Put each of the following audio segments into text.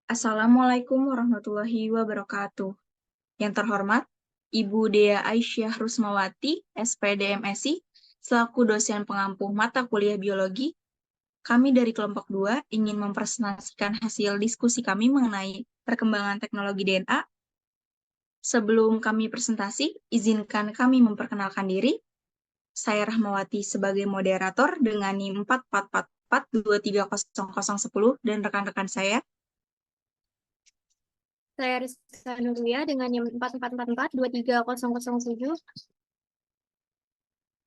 Assalamualaikum warahmatullahi wabarakatuh. Yang terhormat, Ibu Dea Aisyah Rusmawati, SPD MSI, selaku dosen pengampu mata kuliah biologi, kami dari kelompok 2 ingin mempresentasikan hasil diskusi kami mengenai perkembangan teknologi DNA. Sebelum kami presentasi, izinkan kami memperkenalkan diri. Saya Rahmawati sebagai moderator dengan NIM 4444230010 dan rekan-rekan saya. Saya Rizka Nuria dengan NIM 4444230007.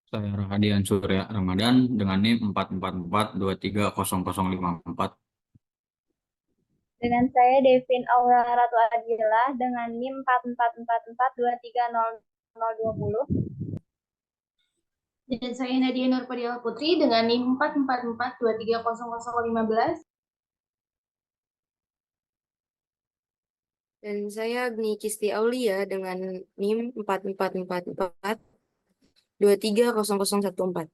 Saya Rahadian Surya Ramadan dengan NIM 4442300054. Dengan saya Devin Aura Ratu Adila dengan NIM 4444230020. Dan saya Nadia Nurpadial Putri dengan NIM 4442300015. Dan saya Agni Kisti Aulia dengan NIM 4444230014.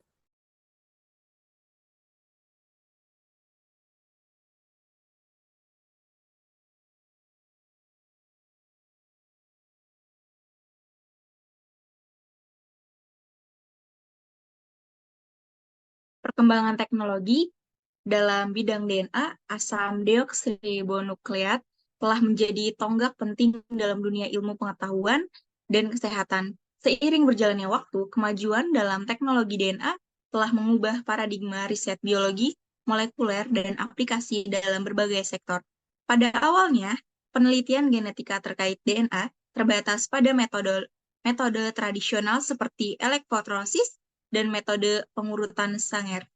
Perkembangan teknologi dalam bidang DNA, asam deoksiribonukleat telah menjadi tonggak penting dalam dunia ilmu pengetahuan dan kesehatan. Seiring berjalannya waktu, kemajuan dalam teknologi DNA telah mengubah paradigma riset biologi, molekuler, dan aplikasi dalam berbagai sektor. Pada awalnya, penelitian genetika terkait DNA terbatas pada metode tradisional seperti elektroforesis dan metode pengurutan Sanger.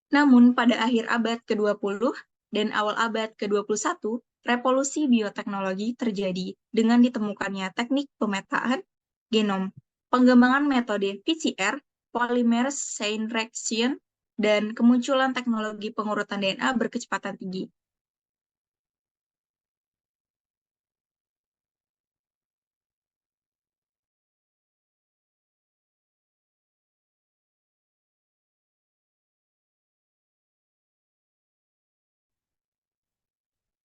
Namun, pada akhir abad ke-20 dan awal abad ke-21, revolusi bioteknologi terjadi dengan ditemukannya teknik pemetaan genom, pengembangan metode PCR, polymerase chain reaction, dan kemunculan teknologi pengurutan DNA berkecepatan tinggi.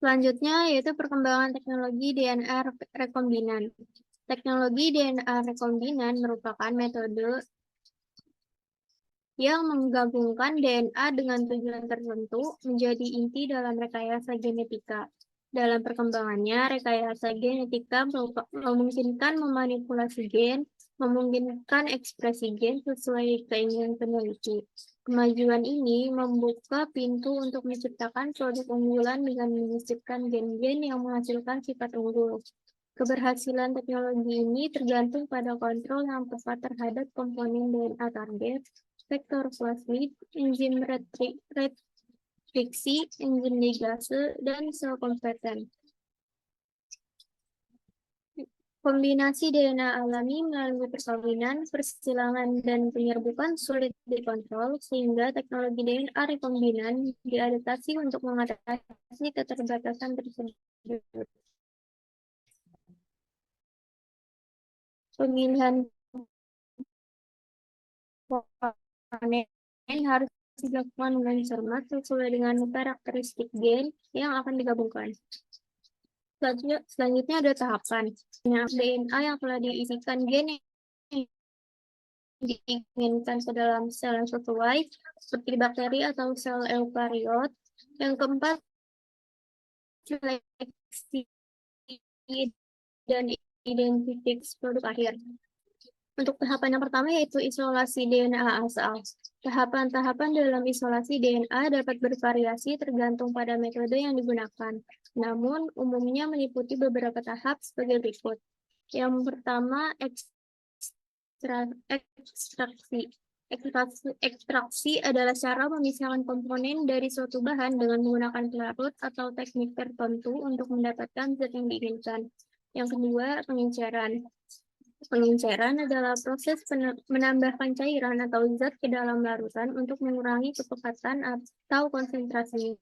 Selanjutnya yaitu perkembangan teknologi DNA rekombinan. Teknologi DNA rekombinan merupakan metode yang menggabungkan DNA dengan tujuan tertentu menjadi inti dalam rekayasa genetika. Dalam perkembangannya, rekayasa genetika memungkinkan memanipulasi gen, memungkinkan ekspresi gen sesuai keinginan peneliti. Kemajuan ini membuka pintu untuk menciptakan produk unggulan dengan menyisipkan gen-gen yang menghasilkan sifat unggul. Keberhasilan teknologi ini tergantung pada kontrol yang tepat terhadap komponen DNA target, vektor plasmid, enzim retriksi, enzim ligase, dan sel kompeten. Kombinasi DNA alami melalui perkawinan, persilangan, dan penyerbukan sulit dikontrol, sehingga teknologi DNA rekombinan diadaptasi untuk mengatasi keterbatasan tersebut. Pemilihan komponen harus dilakukan dengan cermat sesuai dengan karakteristik gen yang akan digabungkan. Selanjutnya ada tahapan. DNA yang telah diisikan gen yang diinginkan ke dalam sel yang sesuai, seperti bakteri atau sel eukariot. Yang keempat, seleksi dan identifikasi produk akhir. Untuk tahapan yang pertama yaitu isolasi DNA asal. Tahapan-tahapan dalam isolasi DNA dapat bervariasi tergantung pada metode yang digunakan. Namun, umumnya meliputi beberapa tahap sebagai berikut. Yang pertama, ekstraksi. Ekstraksi adalah cara memisahkan komponen dari suatu bahan dengan menggunakan pelarut atau teknik tertentu untuk mendapatkan zat yang diinginkan. Yang kedua, pengenceran. Pengenceran adalah proses menambahkan cairan atau zat ke dalam larutan untuk mengurangi kepekatan atau konsentrasinya.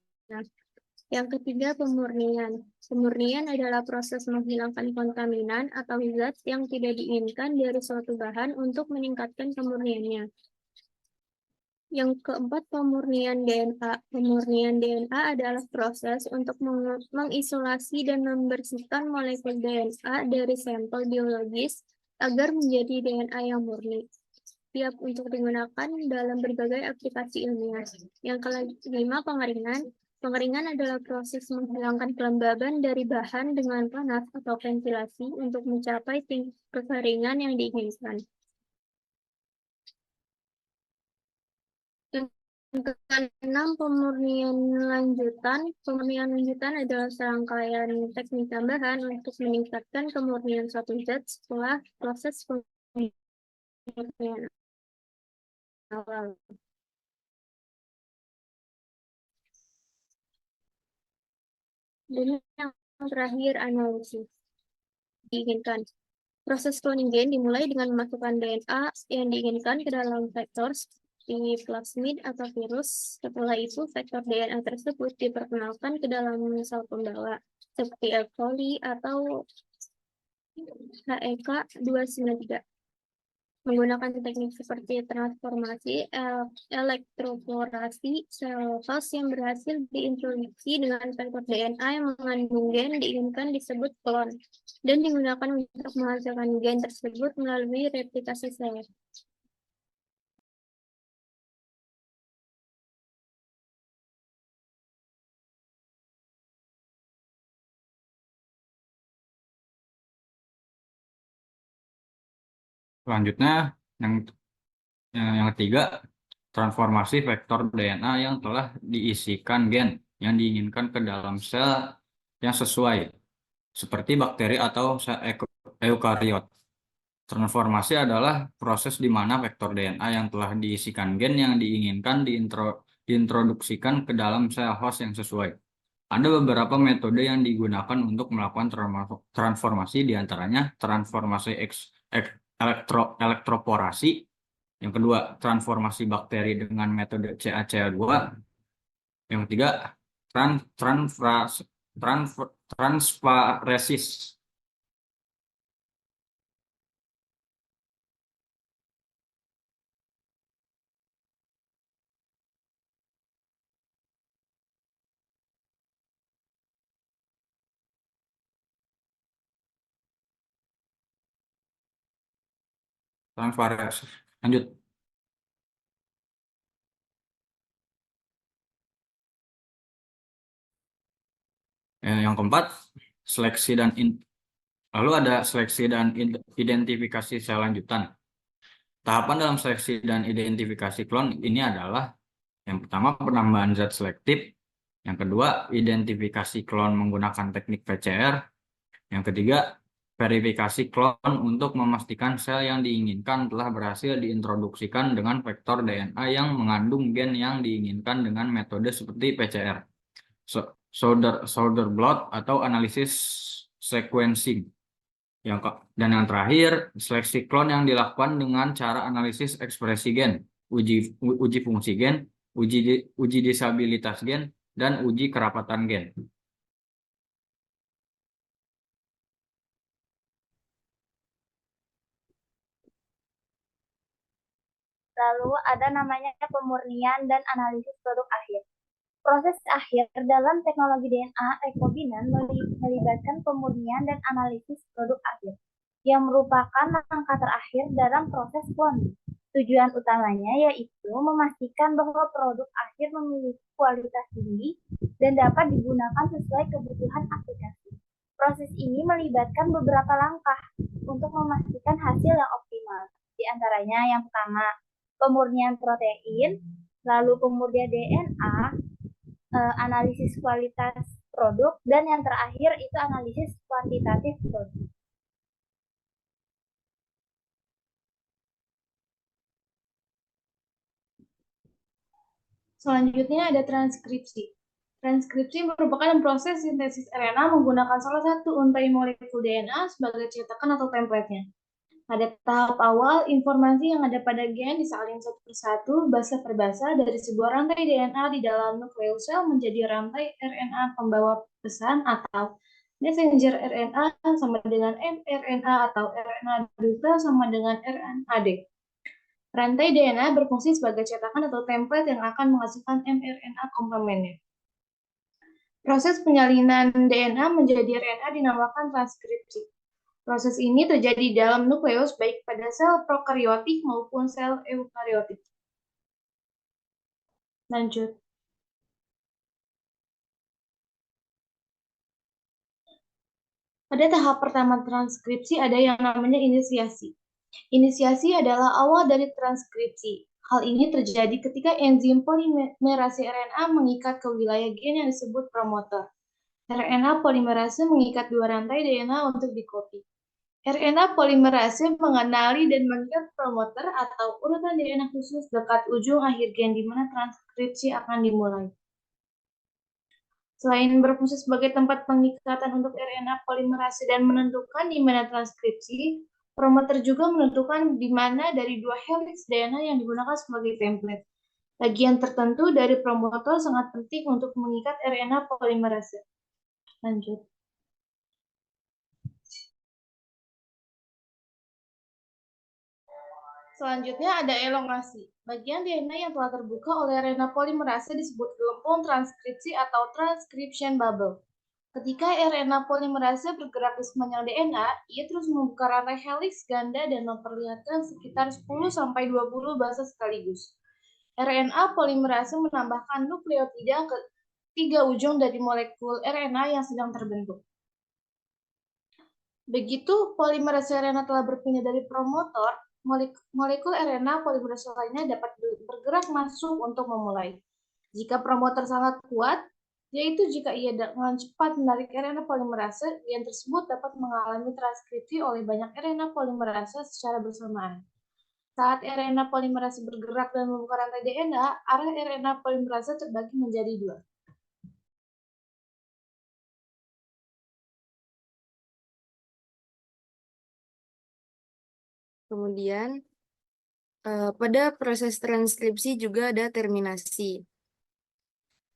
Yang ketiga, pemurnian. Pemurnian adalah proses menghilangkan kontaminan atau zat yang tidak diinginkan dari suatu bahan untuk meningkatkan kemurniannya. Yang keempat, pemurnian DNA. Pemurnian DNA adalah proses untuk mengisolasi dan membersihkan molekul DNA dari sampel biologis agar menjadi DNA yang murni, siap untuk digunakan dalam berbagai aplikasi ilmiah. Yang kelima, pengeringan. Pengeringan adalah proses menghilangkan kelembaban dari bahan dengan panas atau ventilasi untuk mencapai tingkat kekeringan yang diinginkan. Yang keenam, pemurnian lanjutan. Pemurnian lanjutan adalah serangkaian teknik tambahan untuk meningkatkan kemurnian suatu zat setelah proses pemurnian awal. Dan yang terakhir, analisis. Diinginkan. Proses cloning gen dimulai dengan memasukkan DNA yang diinginkan ke dalam vektor seperti plasmid atau virus. Setelah itu, vektor DNA tersebut diperkenalkan ke dalam sel pembawa seperti E. coli atau HEK293. Menggunakan teknik seperti transformasi elektroporasi, sel host yang berhasil diintroduksi dengan vektor DNA yang mengandung gen diinginkan disebut klon, dan digunakan untuk menghasilkan gen tersebut melalui replikasi sel. Selanjutnya, yang ketiga, transformasi vektor DNA yang telah diisikan gen yang diinginkan ke dalam sel yang sesuai, seperti bakteri atau sel eukariot. Transformasi adalah proses di mana vektor DNA yang telah diisikan gen yang diinginkan diintroduksikan ke dalam sel host yang sesuai. Ada beberapa metode yang digunakan untuk melakukan transformasi, diantaranya transformasi elektroporasi, yang kedua transformasi bakteri dengan metode CaCl2, yang ketiga transfaresis. Lanjut. Yang keempat, seleksi dan lalu ada seleksi dan identifikasi sel lanjutan. Tahapan dalam seleksi dan identifikasi klon ini adalah yang pertama, penambahan zat selektif. Yang kedua, identifikasi klon menggunakan teknik PCR. Yang ketiga, verifikasi klon untuk memastikan sel yang diinginkan telah berhasil diintroduksikan dengan vektor DNA yang mengandung gen yang diinginkan dengan metode seperti PCR, solder blot atau analisis sequencing. Dan yang terakhir, seleksi klon yang dilakukan dengan cara analisis ekspresi gen, uji fungsi gen, uji disabilitas gen, dan uji kerapatan gen. Lalu ada namanya pemurnian dan analisis produk akhir. Proses akhir dalam teknologi DNA rekombinan melibatkan pemurnian dan analisis produk akhir, yang merupakan langkah terakhir dalam proses cloning. Tujuan utamanya yaitu memastikan bahwa produk akhir memiliki kualitas tinggi dan dapat digunakan sesuai kebutuhan aplikasi. Proses ini melibatkan beberapa langkah untuk memastikan hasil yang optimal. Di antaranya yang pertama, pemurnian protein, lalu pemurnian DNA, analisis kualitas produk, dan yang terakhir itu analisis kuantitatif produk. Selanjutnya ada transkripsi. Transkripsi merupakan proses sintesis RNA menggunakan salah satu untai molekul DNA sebagai cetakan atau template-nya. Pada tahap awal, informasi yang ada pada gen disalin satu persatu, basa per basa, dari sebuah rantai DNA di dalam nukleus sel menjadi rantai RNA pembawa pesan atau messenger RNA sama dengan mRNA atau RNA duta sama dengan RNAD. Rantai DNA berfungsi sebagai cetakan atau template yang akan menghasilkan mRNA komplemennya. Proses penyalinan DNA menjadi RNA dinamakan transkripsi. Proses ini terjadi dalam nukleus baik pada sel prokariotik maupun sel eukariotik. Lanjut. Pada tahap pertama transkripsi ada yang namanya inisiasi. Inisiasi adalah awal dari transkripsi. Hal ini terjadi ketika enzim polimerase RNA mengikat ke wilayah gen yang disebut promotor. RNA polimerase mengikat dua rantai DNA untuk dikopi. RNA polimerase mengenali dan mengikat promoter atau urutan DNA khusus dekat ujung akhir gen di mana transkripsi akan dimulai. Selain berfungsi sebagai tempat pengikatan untuk RNA polimerase dan menentukan di mana transkripsi, promoter juga menentukan di mana dari dua helix DNA yang digunakan sebagai template. Bagian tertentu dari promotor sangat penting untuk mengikat RNA polimerase. Lanjut. Selanjutnya ada elongasi. Bagian DNA yang telah terbuka oleh RNA polimerase disebut gelembung transkripsi atau transcription bubble. Ketika RNA polimerase bergerak di sepanjang DNA, ia terus membuka rantai helix ganda dan memperlihatkan sekitar 10-20 basa sekaligus. RNA polimerase menambahkan nukleotida ke tiga ujung dari molekul RNA yang sedang terbentuk. Begitu polimerase RNA telah berpindah dari promotor, molekul RNA polimerase lainnya dapat bergerak masuk untuk memulai. Jika promotor sangat kuat, yaitu jika ia dengan cepat menarik RNA polimerase, gen tersebut dapat mengalami transkripsi oleh banyak RNA polimerase secara bersamaan. Saat RNA polimerase bergerak dan membuka rantai DNA, arah RNA polimerase terbagi menjadi dua. Kemudian pada proses transkripsi juga ada terminasi.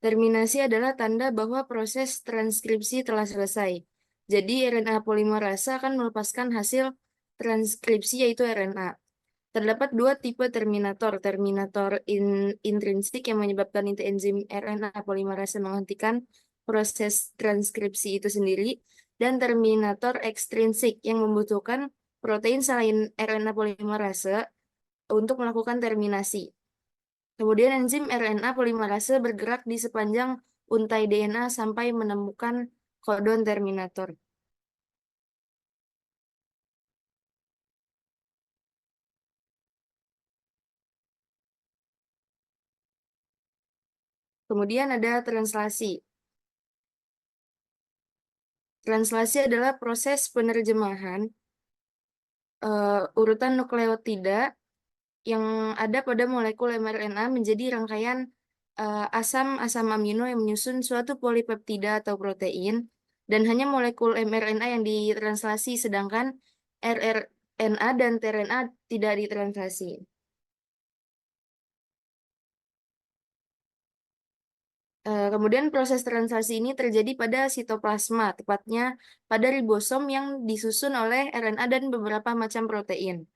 Terminasi adalah tanda bahwa proses transkripsi telah selesai. Jadi RNA polimerase akan melepaskan hasil transkripsi yaitu RNA. Terdapat dua tipe terminator. Terminator intrinsik yang menyebabkan inti enzim RNA polimerase menghentikan proses transkripsi itu sendiri, dan terminator ekstrinsik yang membutuhkan protein selain RNA polimerase untuk melakukan terminasi. Kemudian enzim RNA polimerase bergerak di sepanjang untai DNA sampai menemukan kodon terminator. Kemudian ada translasi. Translasi adalah proses penerjemahan urutan nukleotida yang ada pada molekul mRNA menjadi rangkaian asam amino yang menyusun suatu polipeptida atau protein, dan hanya molekul mRNA yang ditranslasi, sedangkan rRNA dan tRNA tidak ditranslasi. Kemudian proses translasi ini terjadi pada sitoplasma, tepatnya pada ribosom yang disusun oleh RNA dan beberapa macam protein.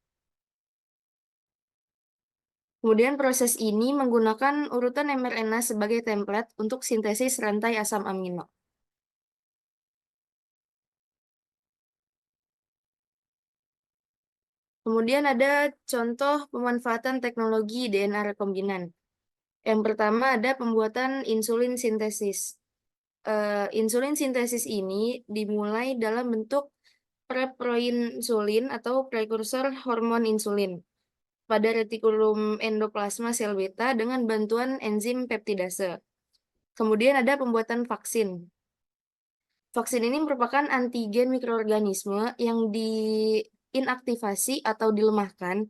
Kemudian proses ini menggunakan urutan mRNA sebagai template untuk sintesis rantai asam amino. Kemudian ada contoh pemanfaatan teknologi DNA rekombinan. Yang pertama ada pembuatan insulin sintesis. Insulin sintesis ini dimulai dalam bentuk preproinsulin atau prekursor hormon insulin pada retikulum endoplasma sel beta dengan bantuan enzim peptidase. Kemudian ada pembuatan vaksin. Vaksin ini merupakan antigen mikroorganisme yang diinaktivasi atau dilemahkan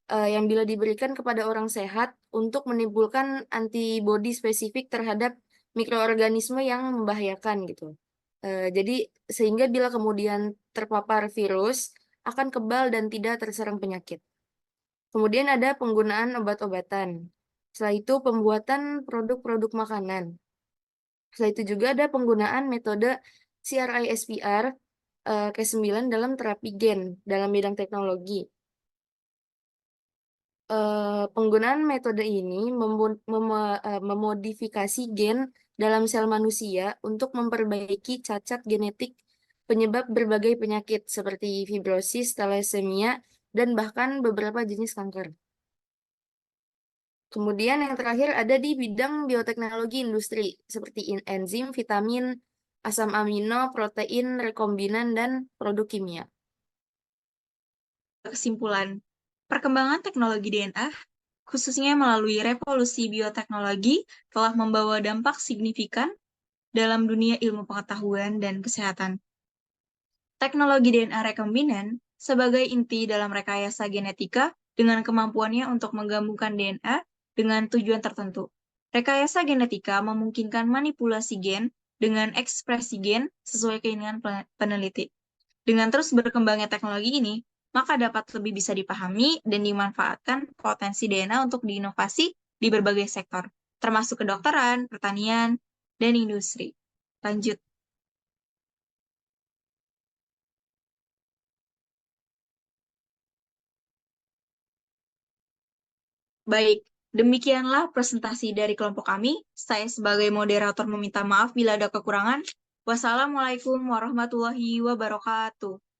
yang bila diberikan kepada orang sehat untuk menimbulkan antibodi spesifik terhadap mikroorganisme yang membahayakan gitu. Jadi sehingga bila kemudian terpapar virus akan kebal dan tidak terserang penyakit. Kemudian ada penggunaan obat-obatan. Setelah itu pembuatan produk-produk makanan. Setelah itu juga ada penggunaan metode CRISPR Cas9 dalam terapi gen dalam bidang teknologi. Penggunaan metode ini memodifikasi gen dalam sel manusia untuk memperbaiki cacat genetik penyebab berbagai penyakit seperti fibrosis, thalassemia, dan bahkan beberapa jenis kanker. Kemudian yang terakhir ada di bidang bioteknologi industri, seperti enzim, vitamin, asam amino, protein, rekombinan, dan produk kimia. Kesimpulan, perkembangan teknologi DNA, khususnya melalui revolusi bioteknologi, telah membawa dampak signifikan dalam dunia ilmu pengetahuan dan kesehatan. Teknologi DNA rekombinan sebagai inti dalam rekayasa genetika dengan kemampuannya untuk menggabungkan DNA dengan tujuan tertentu. Rekayasa genetika memungkinkan manipulasi gen dengan ekspresi gen sesuai keinginan peneliti. Dengan terus berkembangnya teknologi ini, maka dapat lebih bisa dipahami dan dimanfaatkan potensi DNA untuk diinovasi di berbagai sektor, termasuk kedokteran, pertanian, dan industri. Lanjut. Baik, demikianlah presentasi dari kelompok kami. Saya sebagai moderator meminta maaf bila ada kekurangan. Wassalamualaikum warahmatullahi wabarakatuh.